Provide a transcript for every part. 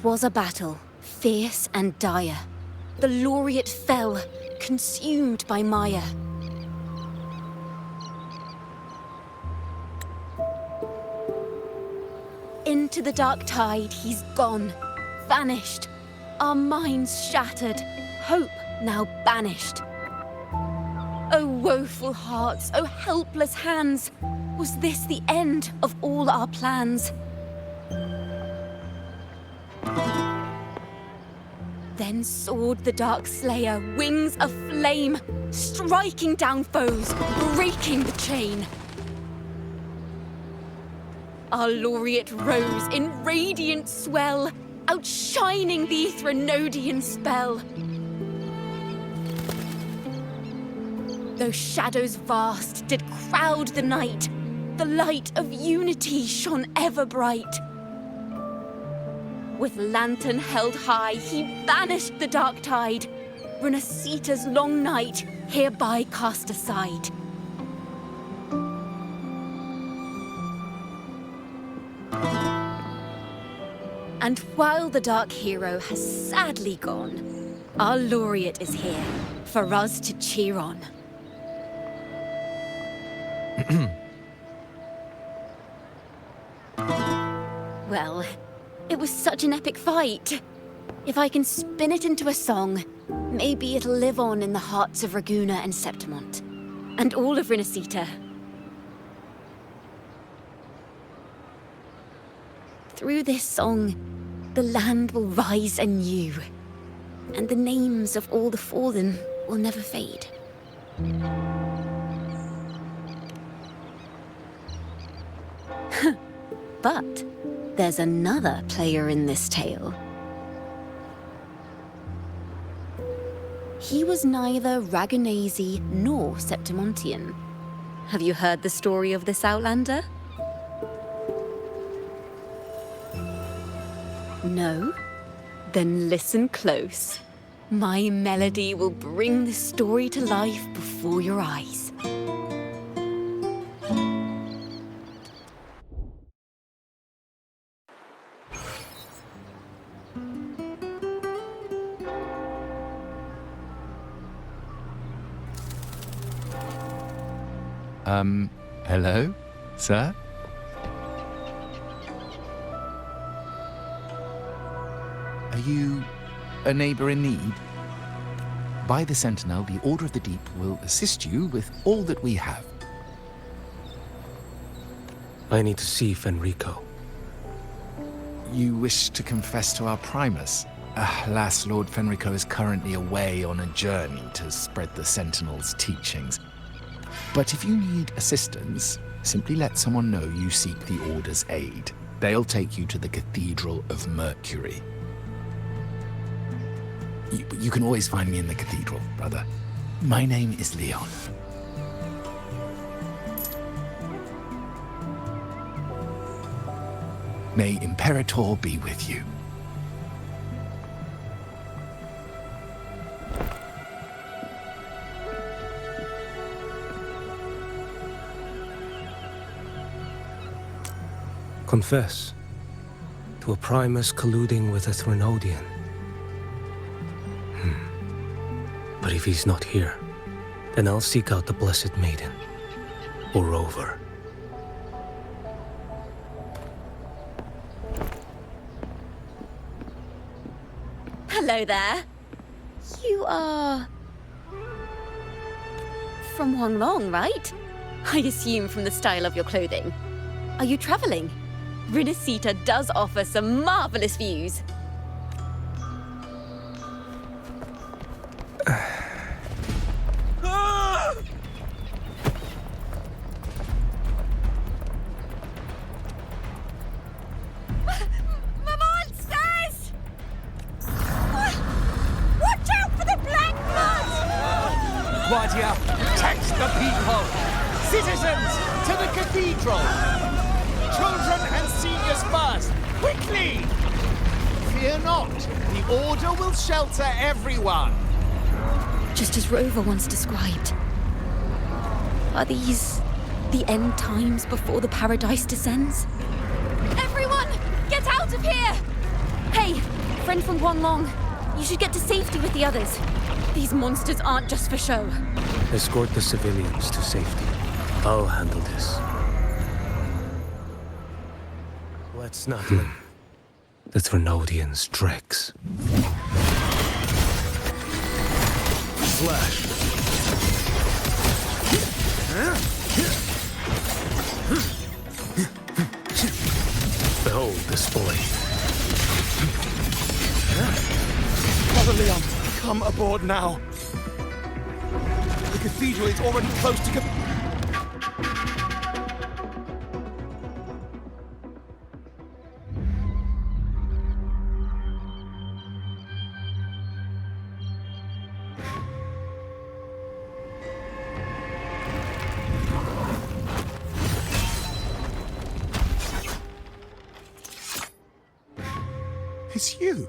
was a battle, fierce and dire. The laureate fell, consumed by mire. Into the dark tide he's gone, vanished. Our minds shattered, hope now banished. O woeful hearts, O helpless hands, was this the end of all our plans? Then soared the dark slayer, wings aflame, striking down foes, breaking the chain. Our laureate rose in radiant swell, outshining the Threnodian spell. Though shadows vast did crowd the night, the light of unity shone ever bright. With lantern held high, he banished the dark tide, Rinascita's long night hereby cast aside. And while the dark hero has sadly gone, our laureate is here for us to cheer on. Well, it was such an epic fight. If I can spin it into a song, maybe it'll live on in the hearts of Raguna and Septimont, and all of Rinascita. Through this song, the land will rise anew, and the names of all the fallen will never fade. But there's another player in this tale. He was neither Ragunese nor Septimontian. Have you heard the story of this outlander? No? Then listen close. My melody will bring this story to life before your eyes. Hello, sir? Are you a neighbor in need? By the Sentinel, the Order of the Deep will assist you with all that we have. I need to see Fenrico. You wish to confess to our Primus? Alas, Lord Fenrico is currently away on a journey to spread the Sentinel's teachings. But if you need assistance, simply let someone know you seek the Order's aid. They'll take you to the Cathedral of Mercury. You can always find me in the cathedral, brother. My name is Leon. May Imperator be with you. Confess to a Primus colluding with a Threnodian. But if he's not here, then I'll seek out the Blessed Maiden, or Rover. Hello there. You are... from Huanglong, right? I assume from the style of your clothing. Are you traveling? Rinascita does offer some marvelous views. Guardia, protect the people! Citizens, to the cathedral! Children and seniors first! Quickly! Fear not, the Order will shelter everyone! Just as Rover once described. Are these the end times before the paradise descends? Everyone, get out of here! Hey, friend from Huanglong. You should get to safety with the others. These monsters aren't just for show. Escort the civilians to safety. I'll handle this. Let's not let the Trinodians dregs. Slash. Behold this boy. Brother Leon, come aboard now. The cathedral is already close to... It's you.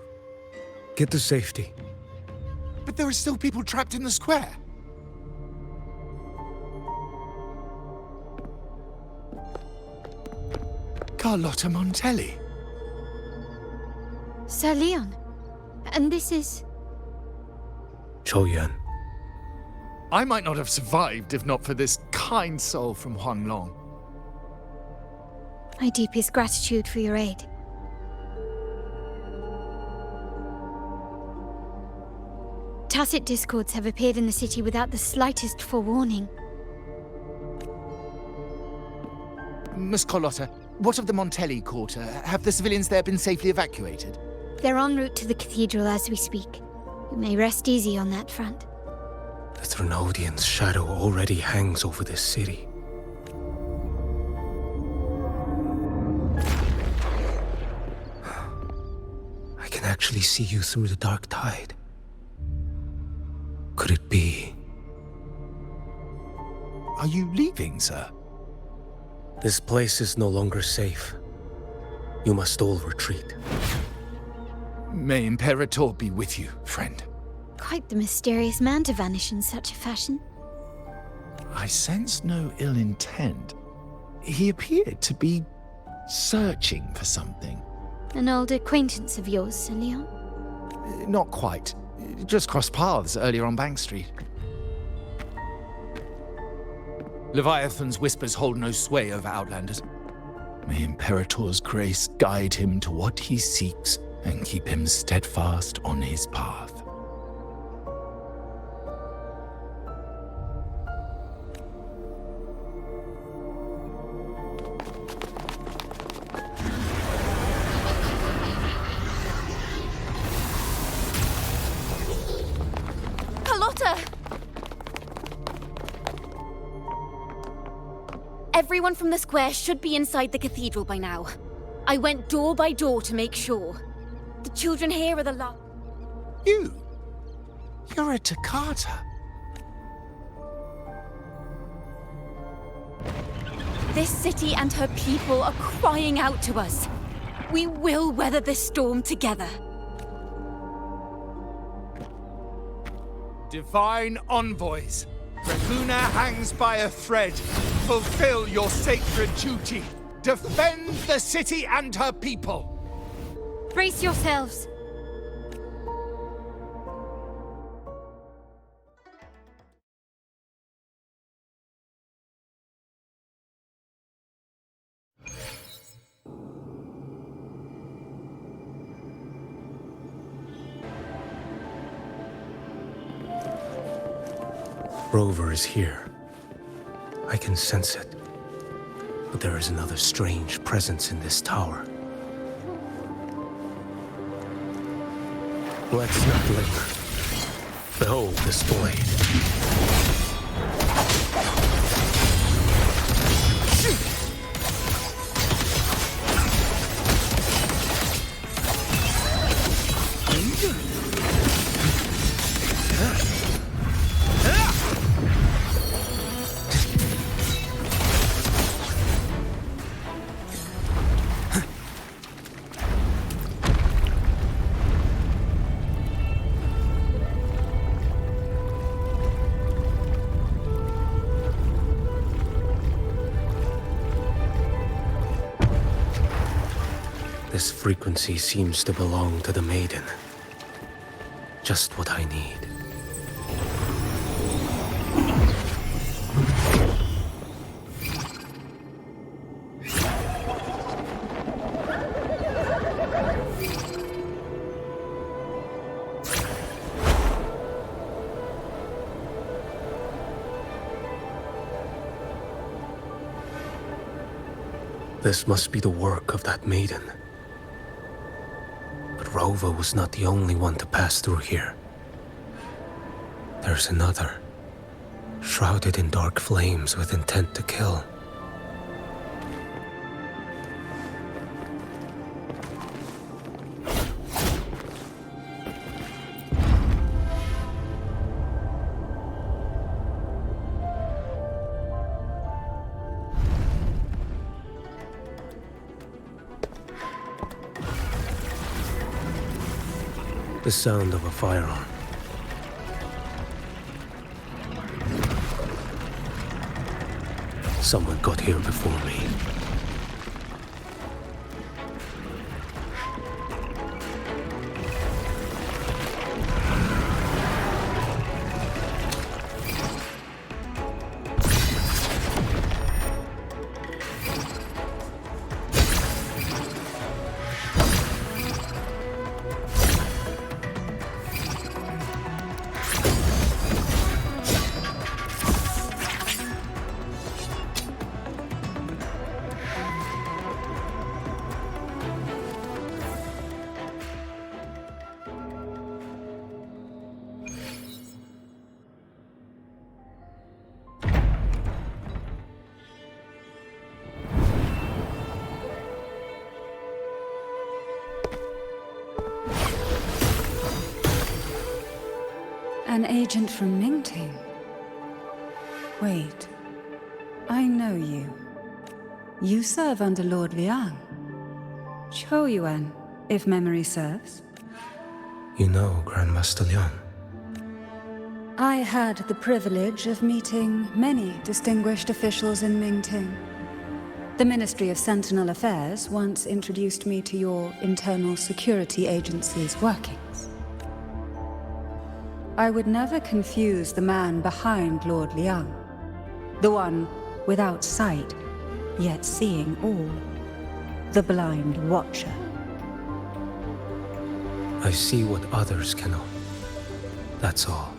Get to safety. But there are still people trapped in the square. Carlotta Montelli. Sir Leon. And this is... Choyan. I might not have survived if not for this kind soul from Huanglong. My deepest gratitude for your aid. Tacit discords have appeared in the city without the slightest forewarning. Miss Carlotta, what of the Montelli quarter? Have the civilians there been safely evacuated? They're en route to the cathedral as we speak. You may rest easy on that front. The Trinodian's shadow already hangs over this city. I can actually see you through the dark tide. Could it be? Are you leaving, sir? This place is no longer safe. You must all retreat. May Imperator be with you, friend. Quite the mysterious man to vanish in such a fashion. I sense no ill intent. He appeared to be searching for something. An old acquaintance of yours, Sir Leon? Not quite. Just crossed paths earlier on Bank Street. Leviathan's whispers hold no sway over Outlanders. May Imperator's grace guide him to what he seeks and keep him steadfast on his path. Carlotta! Everyone from the square should be inside the cathedral by now. I went door by door to make sure. The children here are the last. You? You're a Toccata. This city and her people are crying out to us. We will weather this storm together. Divine envoys, Reguna hangs by a thread. Fulfill your sacred duty. Defend the city and her people. Brace yourselves! Rover is here. I can sense it. But there is another strange presence in this tower. Let's not linger. Behold this blade. This frequency seems to belong to the maiden. Just what I need. This must be the work of that maiden. But Rover was not the only one to pass through here. There's another, shrouded in dark flames with intent to kill. The sound of a firearm. Someone got here before me. An agent from Mingting? Wait. I know you. You serve under Lord Liang. Choyuan, if memory serves. You know Grandmaster Liang. I had the privilege of meeting many distinguished officials in Mingting. The Ministry of Sentinel Affairs once introduced me to your internal security agency's workings. I would never confuse the man behind Lord Liang. The one without sight, yet seeing all. The blind watcher. I see what others cannot. That's all.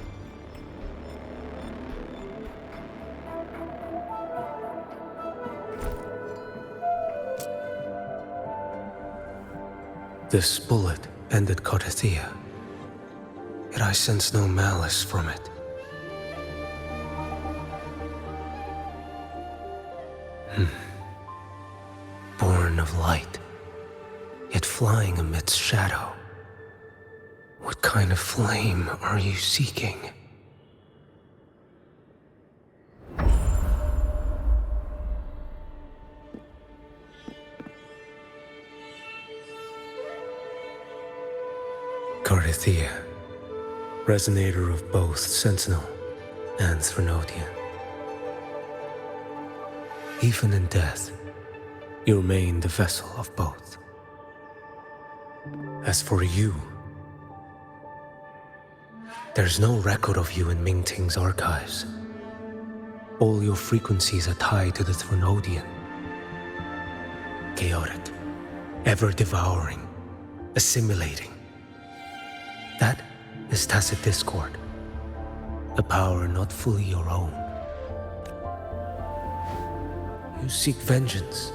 This bullet ended Carthia. Yet I sense no malice from it. Born of light, yet flying amidst shadow. What kind of flame are you seeking? Carthia. Resonator of both Sentinel and Threnodian. Even in death, you remain the vessel of both. As for you, there's no record of you in Mingting's archives. All your frequencies are tied to the Threnodian. Chaotic, ever-devouring, assimilating. That is tacit discord, a power not fully your own. You seek vengeance,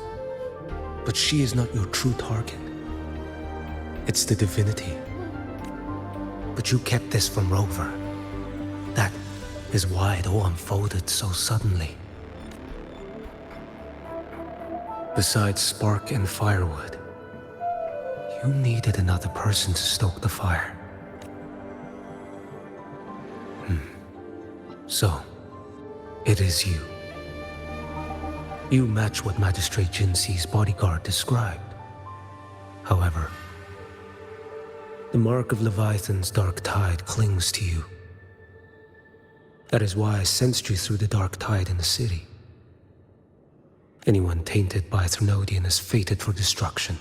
but she is not your true target. It's the divinity. But you kept this from Rover. That is why it all unfolded so suddenly. Besides spark and firewood, you needed another person to stoke the fire. So, it is you. You match what Magistrate Jinxi's bodyguard described. However, the mark of Leviathan's dark tide clings to you. That is why I sensed you through the dark tide in the city. Anyone tainted by Threnodian is fated for destruction.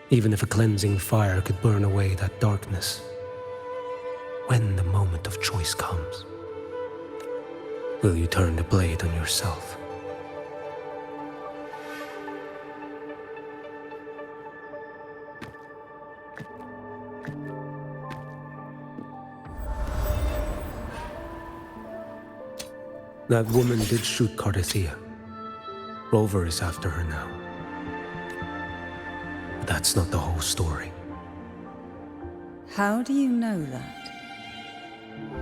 Even if a cleansing fire could burn away that darkness, when the moment of choice comes, will you turn the blade on yourself? That woman did shoot Cardathia. Rover is after her now. But that's not the whole story. How do you know that?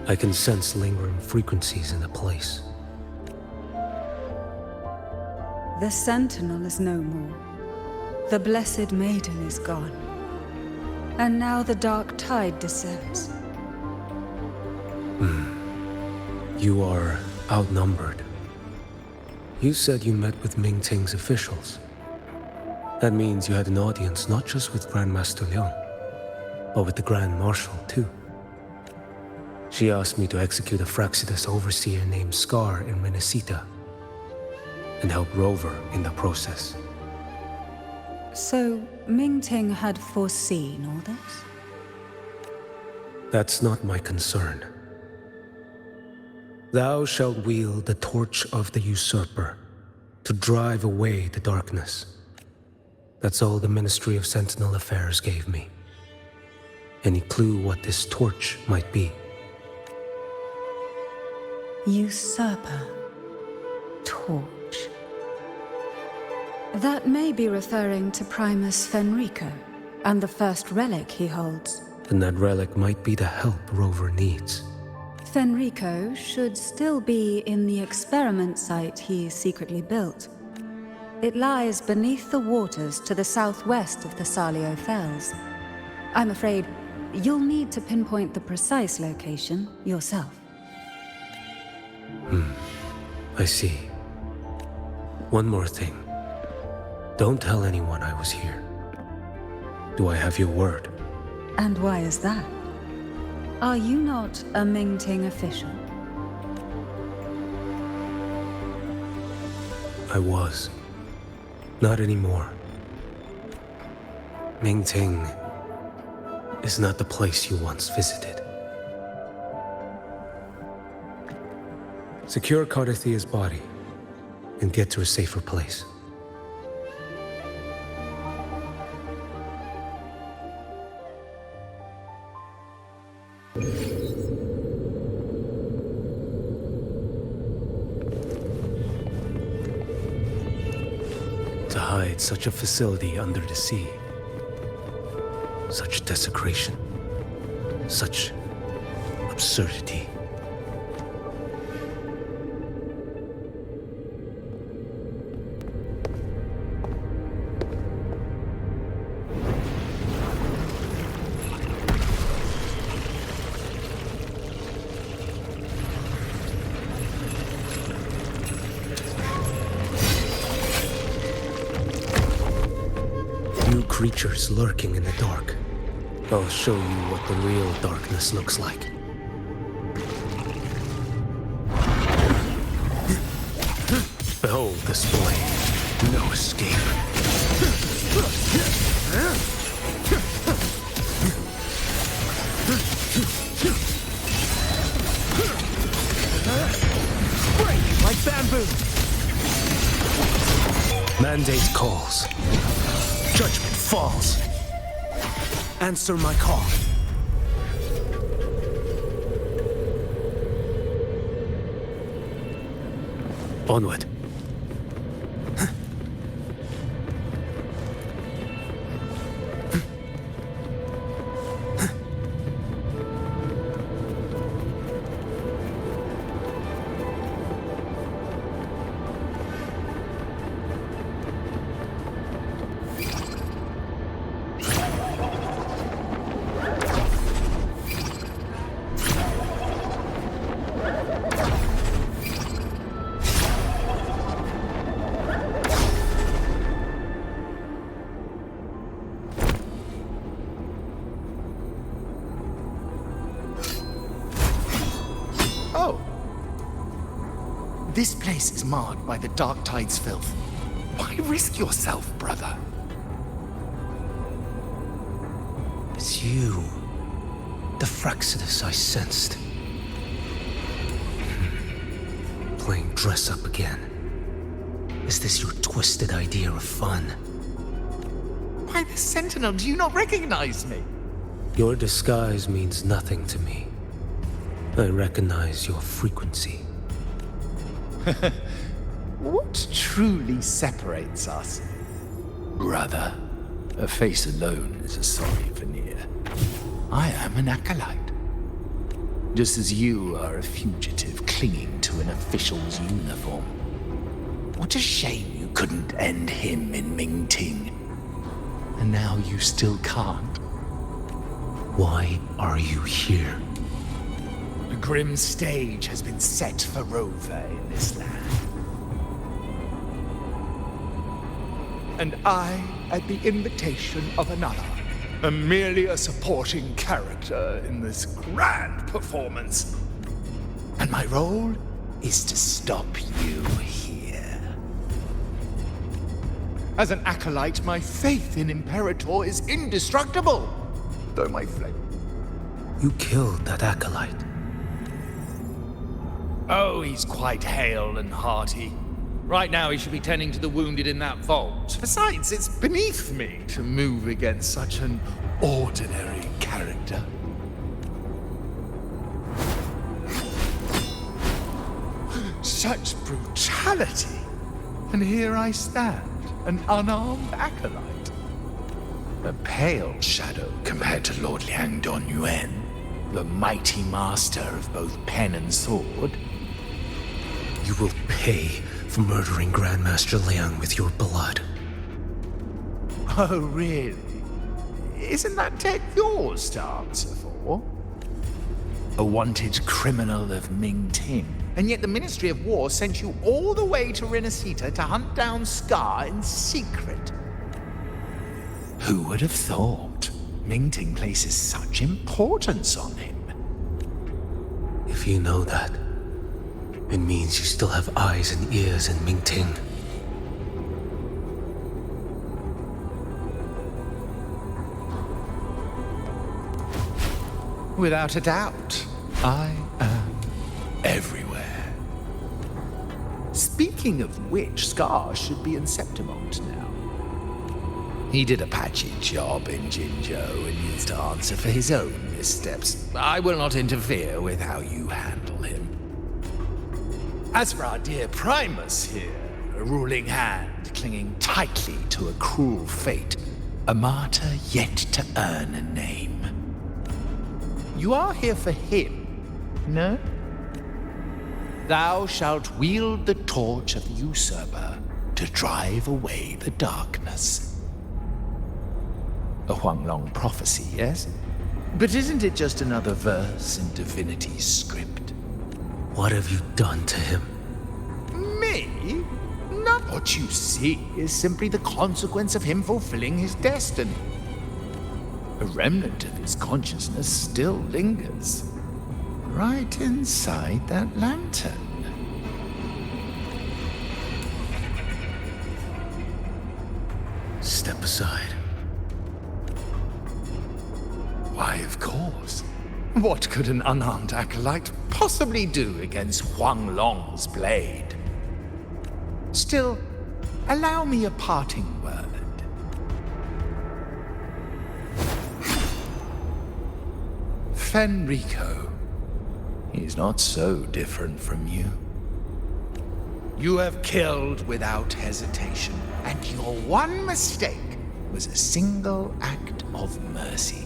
I can sense lingering frequencies in the place. The Sentinel is no more. The Blessed Maiden is gone. And now the Dark Tide descends. You are outnumbered. You said you met with Ming Ting's officials. That means you had an audience not just with Grandmaster Liang, but with the Grand Marshal too. She asked me to execute a Fraxitus overseer named Scar in Rinascita, and help Rover in the process. So, Ming Ting had foreseen all this? That's not my concern. Thou shalt wield the torch of the usurper to drive away the darkness. That's all the Ministry of Sentinel Affairs gave me. Any clue what this torch might be? Usurper. Torch. That may be referring to Primus Fenrico, and the first relic he holds. Then that relic might be the help Rover needs. Fenrico should still be in the experiment site he secretly built. It lies beneath the waters to the southwest of the Salio Fells. I'm afraid you'll need to pinpoint the precise location yourself. I see. One more thing. Don't tell anyone I was here. Do I have your word? And why is that? Are you not a Ming Ting official? I was. Not anymore. Ming Ting is not the place you once visited. Secure Cardathia's body and get to a safer place. To hide such a facility under the sea, such desecration, such absurdity. Creatures lurking in the dark. I'll show you what the real darkness looks like. Behold this blade. No escape. Break like bamboo! Mandate calls. Judgment falls. Answer my call. Onward. This place is marred by the Dark Tide's filth. Why risk yourself, brother? you. The Fraxidus I sensed. Playing dress up again. Is this your twisted idea of fun? Why, the Sentinel, do you not recognize me? Your disguise means nothing to me. I recognize your frequency. What truly separates us? Brother, a face alone is a sorry veneer. I am an acolyte. Just as you are a fugitive clinging to an official's uniform. What a shame you couldn't end him in Mingting. And now you still can't. Why are you here? A grim stage has been set for rover in this land. And I, at the invitation of another, am merely a supporting character in this grand performance. And my role is to stop you here. As an acolyte, my faith in Imperator is indestructible, though my flame. You killed that acolyte. Oh, he's quite hale and hearty. Right now he should be tending to the wounded in that vault. Besides, it's beneath me to move against such an ordinary character. Such brutality! And here I stand, an unarmed acolyte. A pale shadow compared to Lord Liang Donyuan, the mighty master of both pen and sword. You will pay for murdering Grandmaster Liang with your blood. Oh, really? Isn't that tech yours to answer for? A wanted criminal of Mingting. And yet the Ministry of War sent you all the way to Rinascita to hunt down Scar in secret. Who would have thought Mingting places such importance on him? If you know that, it means you still have eyes and ears in Mingting. Without a doubt, I am everywhere. Speaking of which, Scar should be in Septimont now. He did a patchy job in Jinzhou and needs to answer for his own missteps. I will not interfere with how you handle him. As for our dear Primus here, a ruling hand clinging tightly to a cruel fate, a martyr yet to earn a name. You are here for him, no? Thou shalt wield the torch of the usurper to drive away the darkness. A Huanglong prophecy, yes? But isn't it just another verse in Divinity's script? What have you done to him? Me? Not what you see is simply the consequence of him fulfilling his destiny. A remnant of his consciousness still lingers, right inside that lantern. Step aside. Why, of course. What could an unarmed acolyte possibly do against Huanglong's blade? Still, allow me a parting word. Fenrico, he's not so different from you. You have killed without hesitation, and your one mistake was a single act of mercy.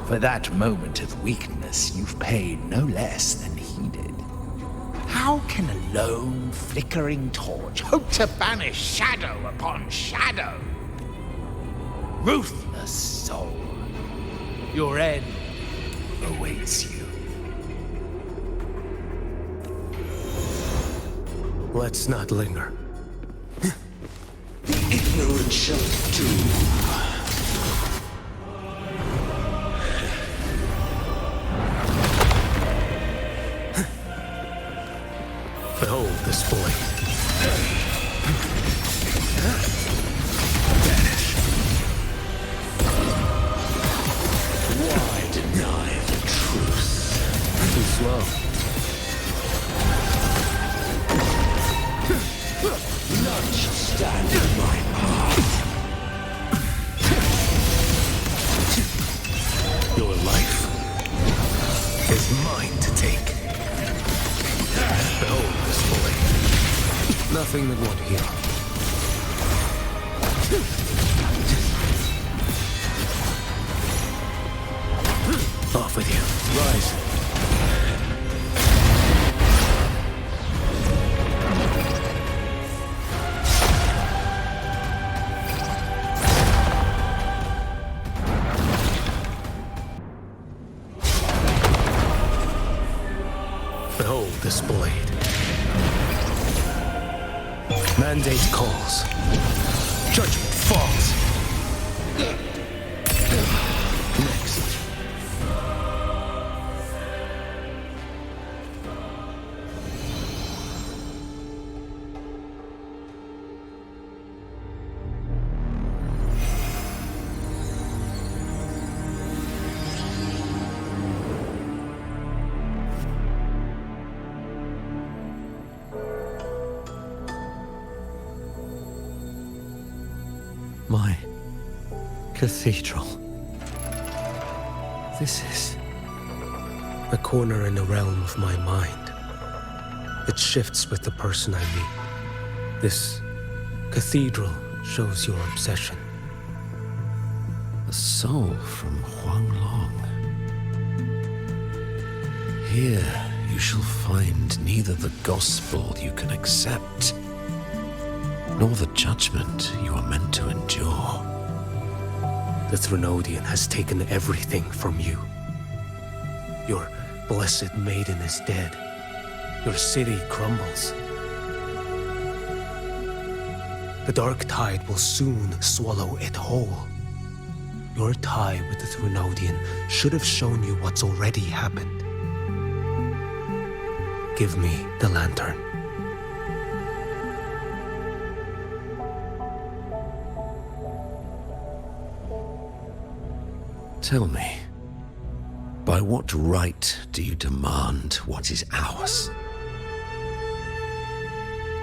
For that moment of weakness, you've paid no less than he did. How can a lone, flickering torch hope to banish shadow upon shadow? Ruthless soul, your end awaits you. Let's not linger. The ignorant shall do. Behold this blade. Too slow. None shall stand in my path. Your life is mine to take. Behold this boy. Nothing that won't heal. Off with you. Rise. Behold this blade. Mandate calls. Judgment falls. Next. My cathedral. This is... A corner in the realm of my mind. It shifts with the person I meet. This cathedral shows your obsession. a soul from Huanglong. Here you shall find neither the gospel you can accept, nor the judgment you are meant to endure. The Threnodian has taken everything from you. Your blessed maiden is dead. Your city crumbles. The dark tide will soon swallow it whole. Your tie with the Threnodian should have shown you what's already happened. Give me the lantern. Tell me, by what right do you demand what is ours?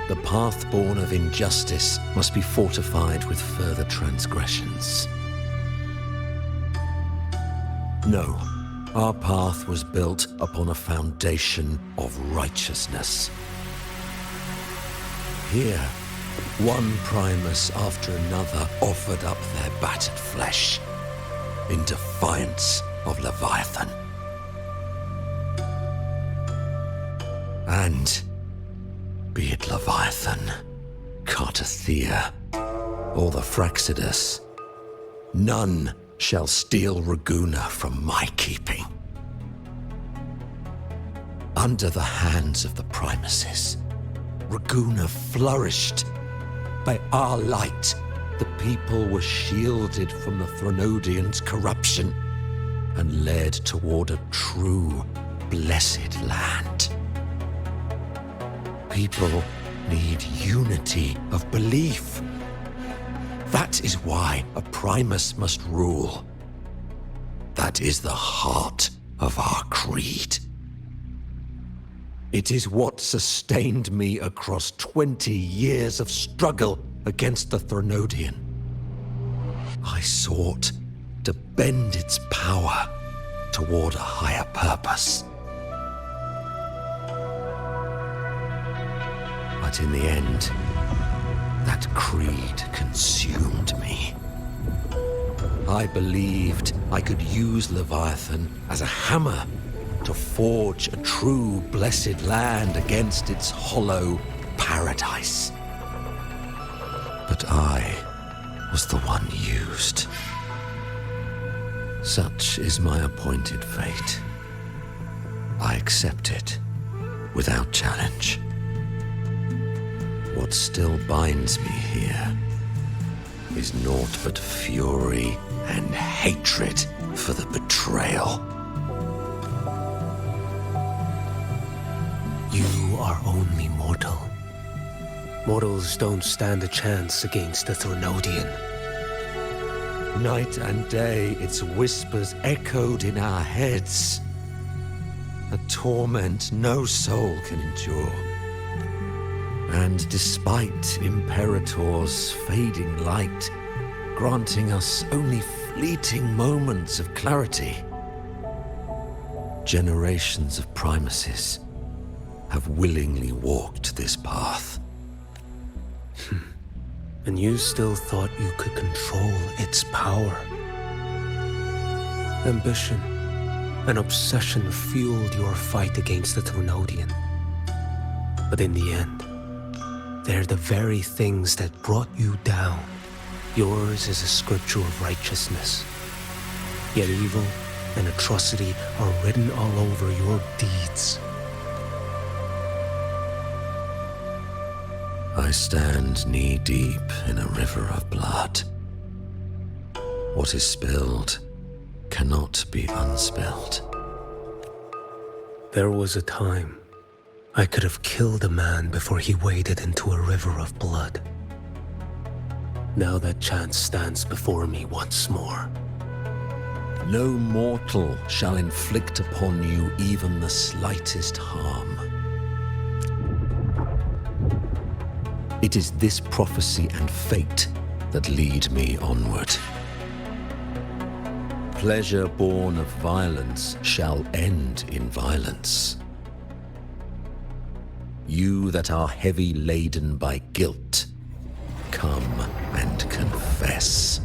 The path born of injustice must be fortified with further transgressions. No, our path was built upon a foundation of righteousness. Here, one Primus after another offered up their battered flesh in defiance of Leviathan. And be it Leviathan, Cartathea, or the Fraxidus, none shall steal Raguna from my keeping. Under the hands of the Primuses, Raguna flourished. By our light, the people were shielded from the Threnodians' corruption and led toward a true, blessed land. People need unity of belief. That is why a Primus must rule. That is the heart of our creed. It is what sustained me across 20 years of struggle against the Threnodian. I sought to bend its power toward a higher purpose. But in the end, that creed consumed me. I believed I could use Leviathan as a hammer to forge a true blessed land against its hollow paradise. But I was the one used. Such is my appointed fate. I accept it without challenge. What still binds me here is naught but fury and hatred for the betrayal. You are only mortal. Mortals don't stand a chance against the Threnodian. Night and day, its whispers echoed in our heads. a torment no soul can endure. And despite Imperator's fading light, granting us only fleeting moments of clarity, generations of Primuses have willingly walked this path. And you still thought you could control its power. Ambition and obsession fueled your fight against the Tronodian. But in the end, they're the very things that brought you down. Yours is a scripture of righteousness. Yet evil and atrocity are written all over your deeds. I stand knee-deep in a river of blood. What is spilled cannot be unspilled. There was a time I could have killed a man before he waded into a river of blood. Now that chance stands before me once more. No mortal shall inflict upon you even the slightest harm. It is this prophecy and fate that lead me onward. Pleasure born of violence shall end in violence. You that are heavy laden by guilt, come and confess.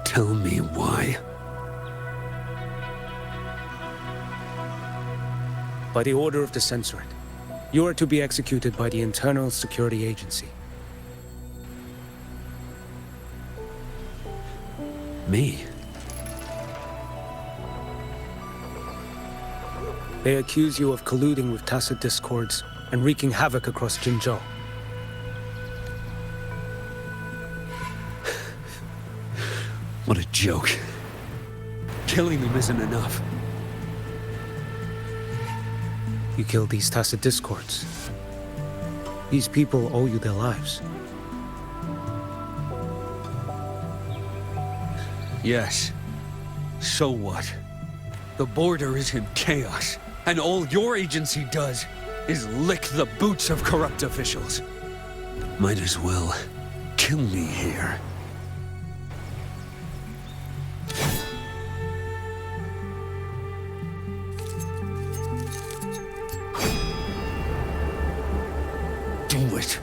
Tell me why. By the order of the Censorate, you are to be executed by the Internal Security Agency. Me? They accuse you of colluding with tacit discords and wreaking havoc across Jinzhou. What a joke. Killing them isn't enough. You killed these tacit discords. These people owe you their lives. Yes. So what? The border is in chaos, and all your agency does is lick the boots of corrupt officials. Might as well kill me here. Do it.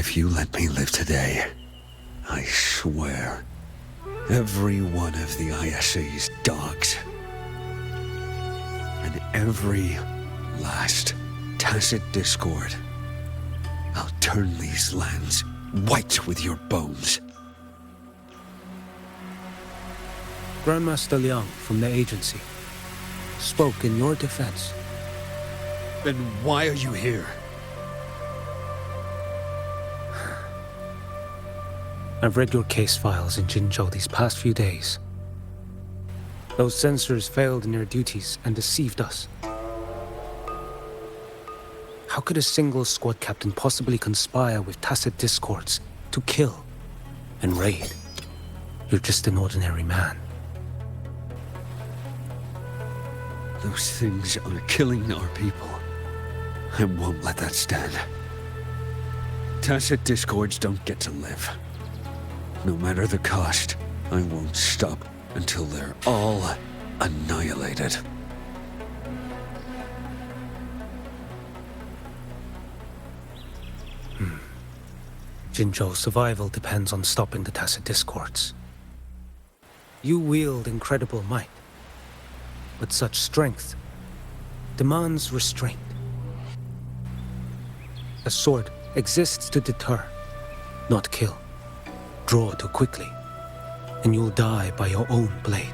If you let me live today, I swear, every one of the ISA's dogs, and every last tacit discord, I'll turn these lands white with your bones. Grandmaster Liang from the agency spoke in your defense. Then why are you here? I've read your case files in Jinzhou these past few days. Those censors failed in their duties and deceived us. How could a single squad captain possibly conspire with tacit discords to kill and raid? You're just an ordinary man. Those things are killing our people. I won't let that stand. Tacit discords don't get to live. No matter the cost, I won't stop until they're all annihilated. Jinzhou's survival depends on stopping the tacit discords. You wield incredible might, but such strength demands restraint. A sword exists to deter, not kill. Draw too quickly, and you'll die by your own blade.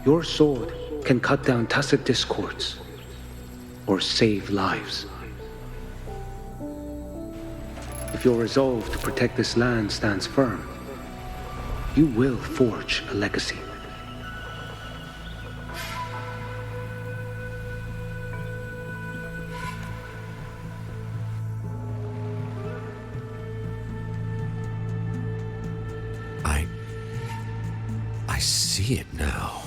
Your sword can cut down tacit discords, or save lives. If your resolve to protect this land stands firm, you will forge a legacy. I see it now.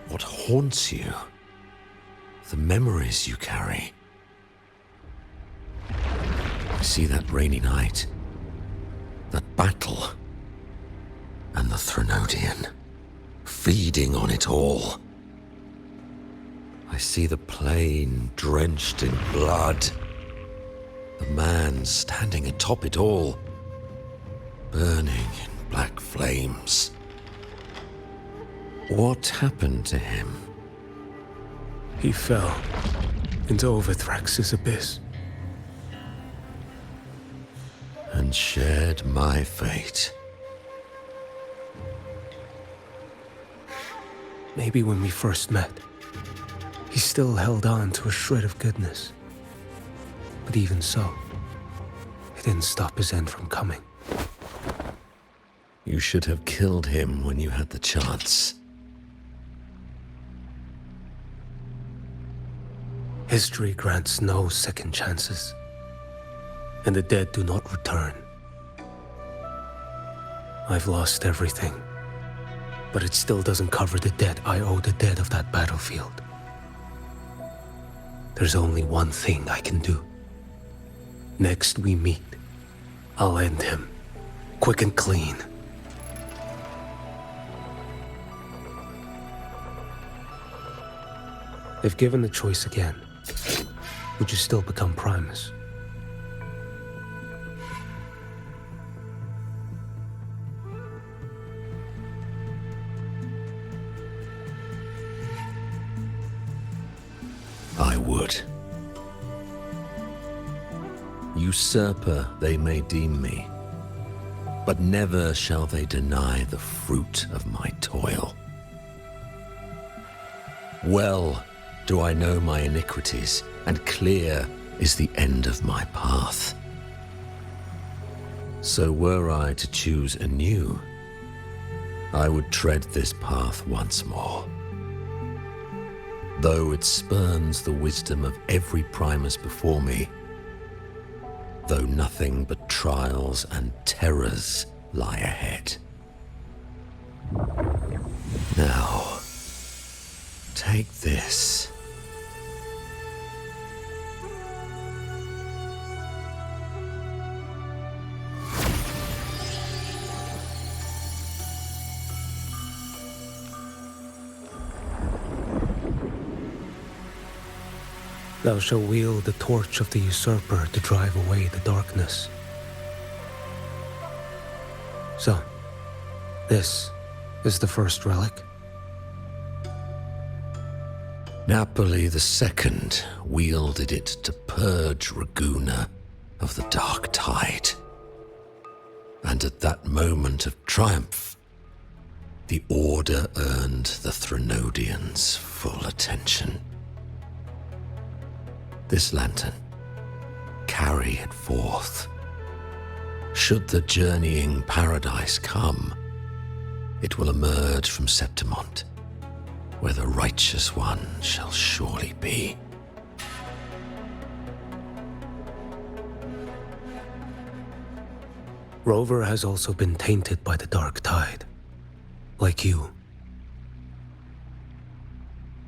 What haunts you? The memories you carry. I see that rainy night, that battle, and the Threnodian, feeding on it all. I see the plain drenched in blood, the man standing atop it all, burning in black flames. What happened to him? He fell into Overthrax's abyss. And shared my fate. Maybe when we first met, he still held on to a shred of goodness. But even so, it didn't stop his end from coming. You should have killed him when you had the chance. History grants no second chances, and the dead do not return. I've lost everything, but it still doesn't cover the debt I owe the dead of that battlefield. There's only one thing I can do. Next we meet, I'll end him, quick and clean. If given the choice again, would you still become Primus? I would. Usurper they may deem me, but never shall they deny the fruit of my toil. Well do I know my iniquities, and clear is the end of my path. So were I to choose anew, I would tread this path once more. Though it spurns the wisdom of every Primus before me, though nothing but trials and terrors lie ahead. Now, take this. Thou shalt wield the torch of the usurper to drive away the darkness. So, this is the first relic? Napoli II wielded it to purge Raguna of the dark tide. And at that moment of triumph, the Order earned the Threnodians full attention. This lantern, carry it forth. Should the journeying paradise come, it will emerge from Septimont, where the Righteous One shall surely be. Rover has also been tainted by the dark tide, like you.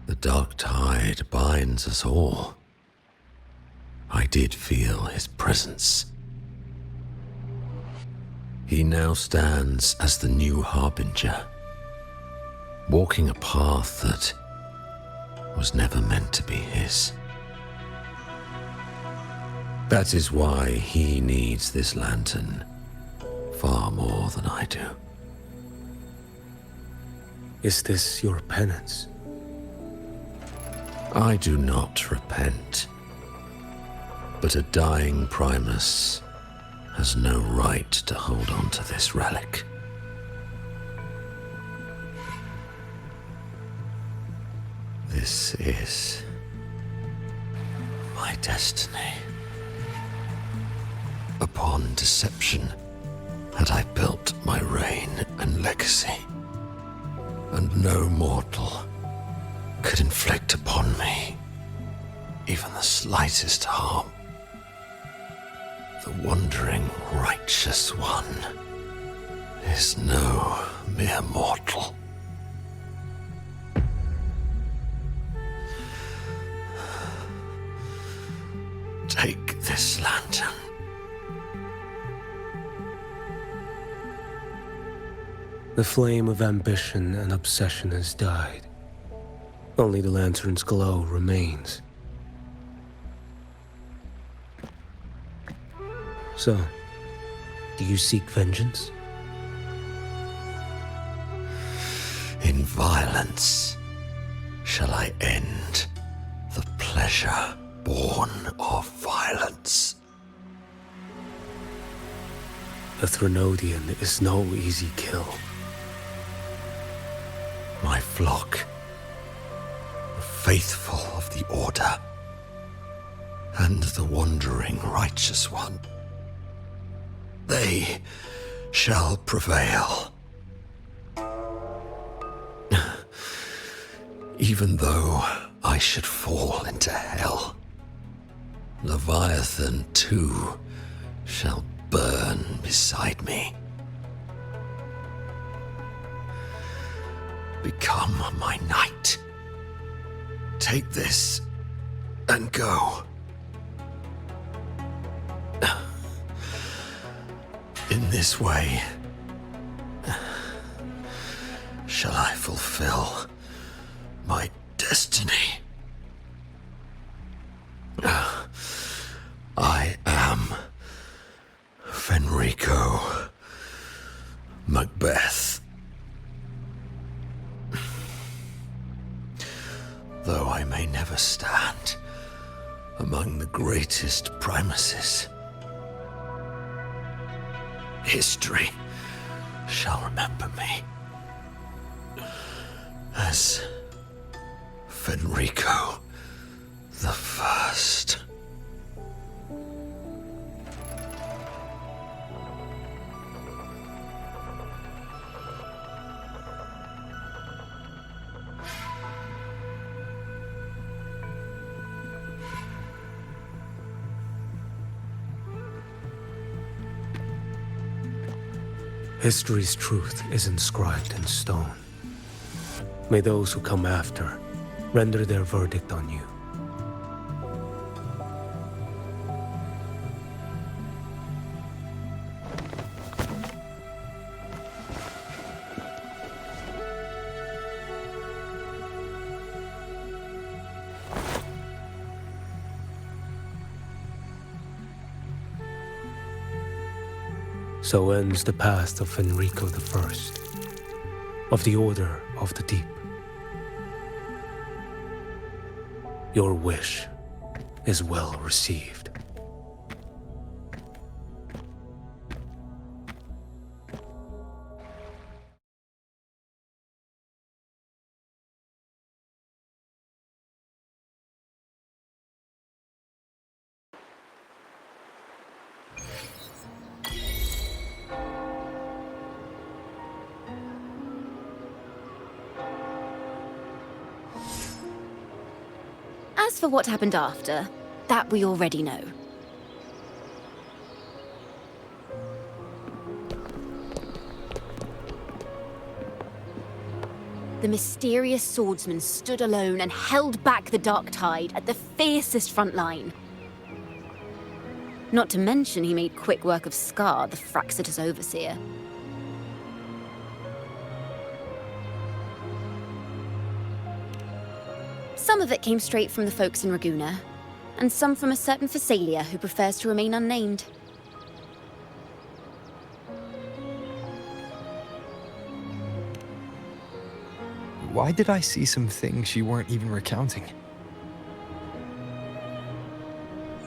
The dark tide binds us all. I did feel his presence. He now stands as the new harbinger, walking a path that was never meant to be his. That is why he needs this lantern far more than I do. Is this your penance? I do not repent, but a dying Primus has no right to hold on to this relic. This is my destiny. Upon deception had I built my reign and legacy, and no mortal could inflict upon me even the slightest harm. The wandering Righteous One is no mere mortal. Take this lantern. The flame of ambition and obsession has died. Only the lantern's glow remains. So, do you seek vengeance? In violence shall I end the pleasure born of violence. A Threnodian is no easy kill. My flock, the faithful of the Order, and the wandering Righteous One, they shall prevail. Even though I should fall into hell, Leviathan too shall burn beside me. Become my knight. Take this and go. In this way, shall I fulfill my destiny. I am Fenrico Macbeth. Though I may never stand among the greatest Primuses, history shall remember me as Fenrico the First. History's truth is inscribed in stone. May those who come after render their verdict on you. So ends the past of Enrico I, of the Order of the Deep. Your wish is well received. As for what happened after, that we already know. The mysterious swordsman stood alone and held back the dark tide at the fiercest front line. Not to mention he made quick work of Scar, the Fraxita's overseer. Some of it came straight from the folks in Raguna, and some from a certain Phasalia who prefers to remain unnamed. Why did I see some things you weren't even recounting?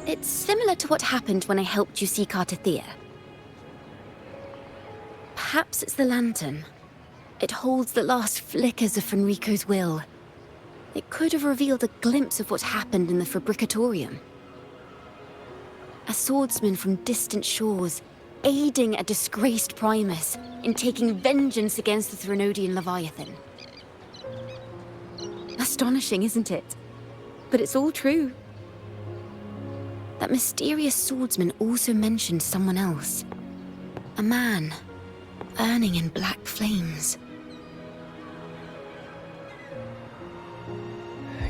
It's similar to what happened when I helped you seek Artathea. Perhaps it's the lantern. It holds the last flickers of Fenrico's will. It could have revealed a glimpse of what happened in the Fabricatorium. A swordsman from distant shores, aiding a disgraced Primus in taking vengeance against the Threnodian Leviathan. Astonishing, isn't it? But it's all true. That mysterious swordsman also mentioned someone else. A man, burning in black flames.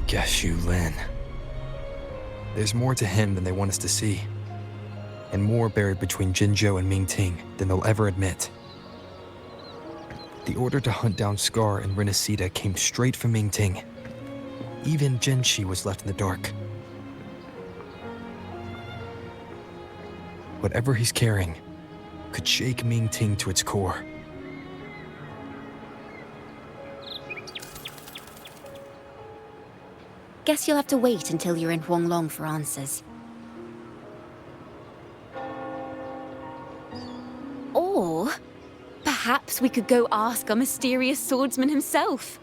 Kenshu Lin. There's more to him than they want us to see. And more buried between Jinzhou and Mingting than they'll ever admit. The order to hunt down Scar and Rinascita came straight from Mingting. Even Jinshi was left in the dark. Whatever he's carrying could shake Mingting to its core. Guess you'll have to wait until you're in Huanglong for answers. Or perhaps we could go ask our mysterious swordsman himself.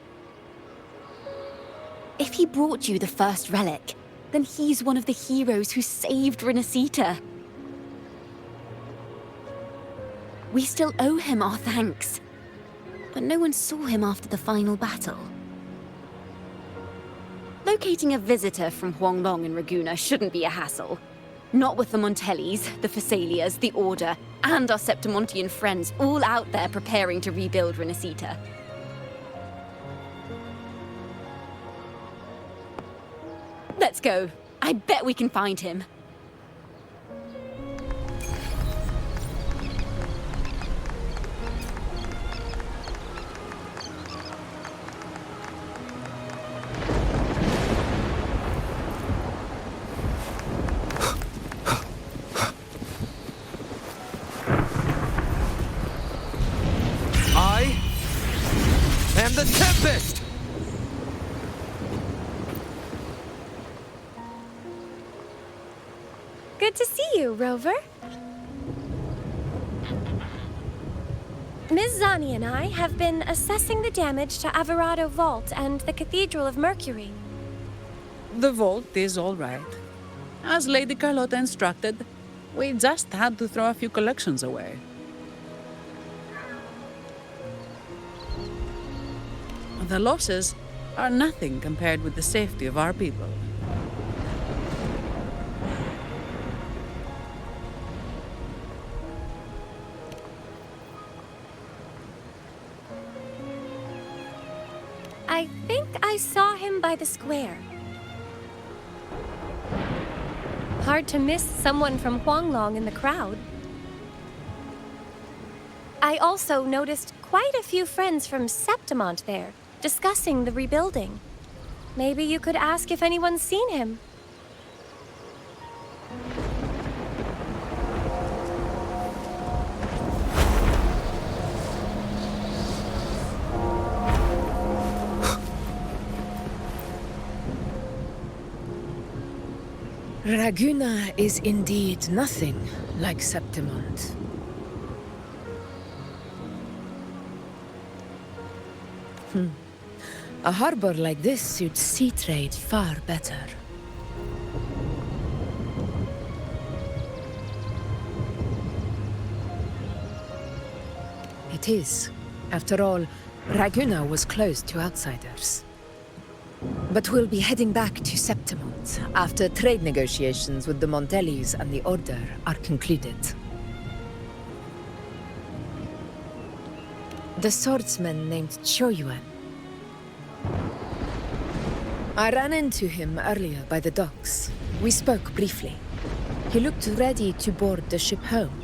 If he brought you the first relic, then he's one of the heroes who saved Rinascita. We still owe him our thanks, but no one saw him after the final battle. Locating a visitor from Huanglong and Raguna shouldn't be a hassle. Not with the Montellis, the Phasalias, the Order, and our Septimontian friends all out there preparing to rebuild Rinascita. Let's go. I bet we can find him. The Tempest! Good to see you, Rover. Ms. Zani and I have been assessing the damage to Averado Vault and the Cathedral of Mercury. The vault is all right. As Lady Carlotta instructed, we just had to throw a few collections away. The losses are nothing compared with the safety of our people. I think I saw him by the square. Hard to miss someone from Huanglong in the crowd. I also noticed quite a few friends from Septimont there, discussing the rebuilding. Maybe you could ask if anyone's seen him. Raguna is indeed nothing like Septimont. A harbor like this suits sea trade far better. It is. After all, Raguna was closed to outsiders. But we'll be heading back to Septimont after trade negotiations with the Montellis and the Order are concluded. The swordsman named Choyuan. I ran into him earlier by the docks. We spoke briefly. He looked ready to board the ship home.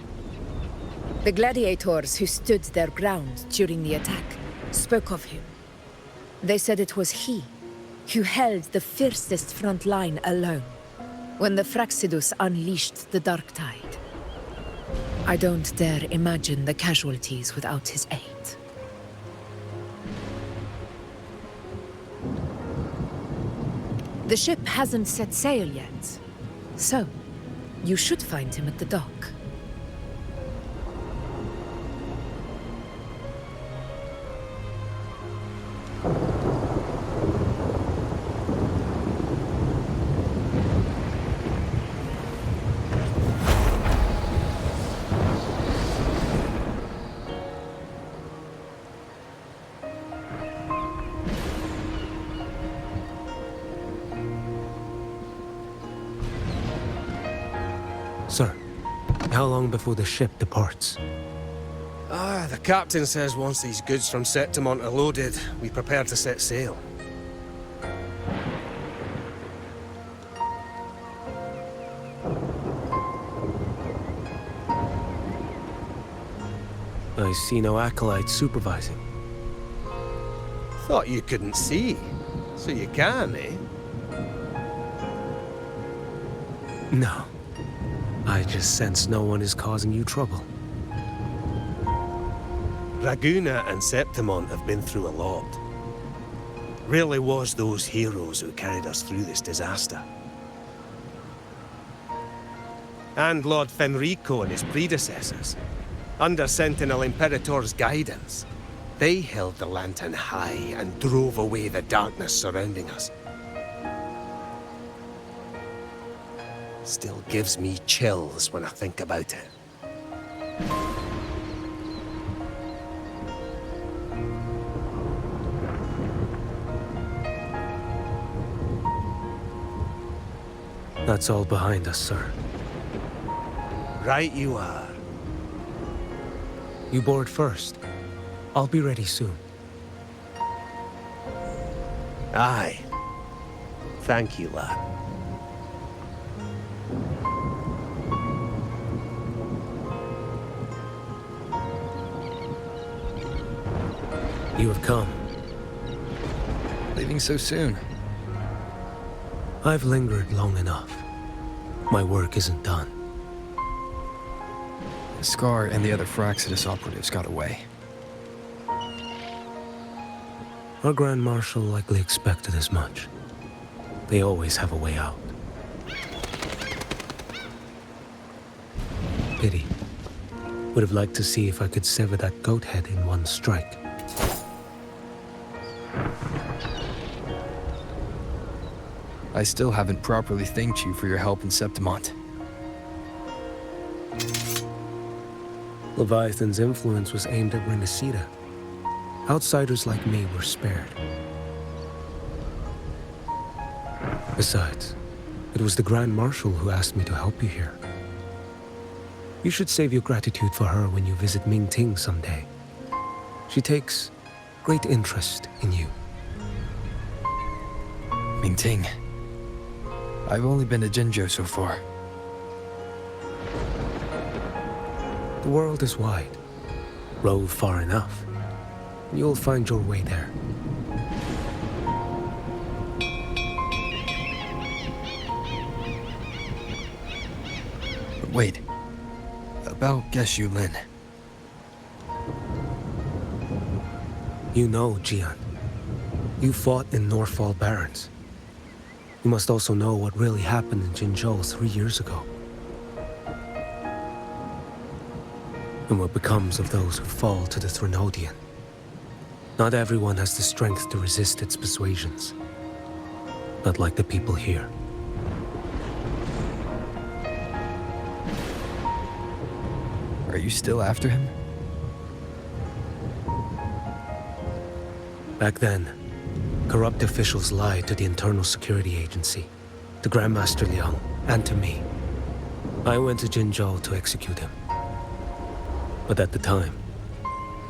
The gladiators who stood their ground during the attack spoke of him. They said it was he who held the fiercest front line alone when the Fraxidus unleashed the Dark Tide. I don't dare imagine the casualties without his aid. The ship hasn't set sail yet, so you should find him at the dock. Sir, how long before the ship departs? The captain says once these goods from Septimont are loaded, we prepare to set sail. I see no acolytes supervising. Thought you couldn't see, so you can, eh? No. I just sense no one is causing you trouble. Raguna and Septimont have been through a lot. Really was those heroes who carried us through this disaster. And Lord Fenrico and his predecessors, under Sentinel Imperator's guidance, they held the lantern high and drove away the darkness surrounding us. Still gives me chills when I think about it. That's all behind us, sir. Right you are. You board first. I'll be ready soon. Aye. Thank you, lad. You have come. Leaving so soon. I've lingered long enough. My work isn't done. Scar and the other Fraxidus operatives got away. Our Grand Marshal likely expected as much. They always have a way out. Pity. Would have liked to see if I could sever that goat head in one strike. I still haven't properly thanked you for your help in Septimont. Leviathan's influence was aimed at Rinascita. Outsiders like me were spared. Besides, it was the Grand Marshal who asked me to help you here. You should save your gratitude for her when you visit Mingting someday. She takes great interest in you. Mingting. I've only been to Jinzhou so far. The world is wide. Rove far enough, and you'll find your way there. But wait. About Kenshu Lin. You know, Jian. You fought in Northfall Barrens. You must also know what really happened in Jinzhou 3 years ago. And what becomes of those who fall to the Threnodian. Not everyone has the strength to resist its persuasions. Not like the people here. Are you still after him? Back then, corrupt officials lied to the Internal Security Agency, to Grandmaster Liang, and to me. I went to Jinzhou to execute him. But at the time,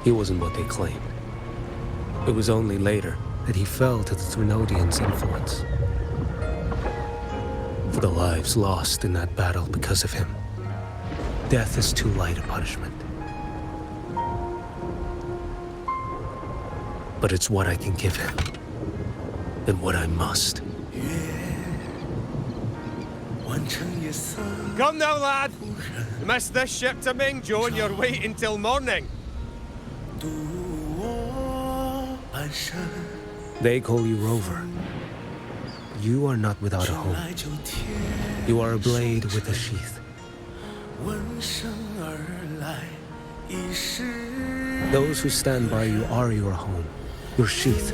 he wasn't what they claimed. It was only later that he fell to the Threnodians' influence. For the lives lost in that battle because of him, death is too light a punishment. But it's what I can give him, and what I must. Come now, lad! You missed this ship to Mingzhou and you're waiting till morning. They call you rover. You are not without a home. You are a blade with a sheath. Those who stand by you are your home, your sheath.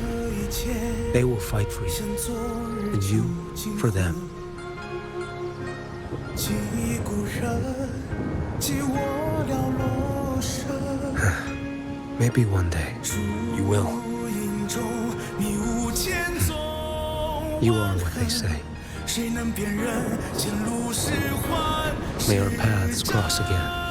They will fight for you, and you for them. Maybe one day, you will. You are what they say. May our paths cross again.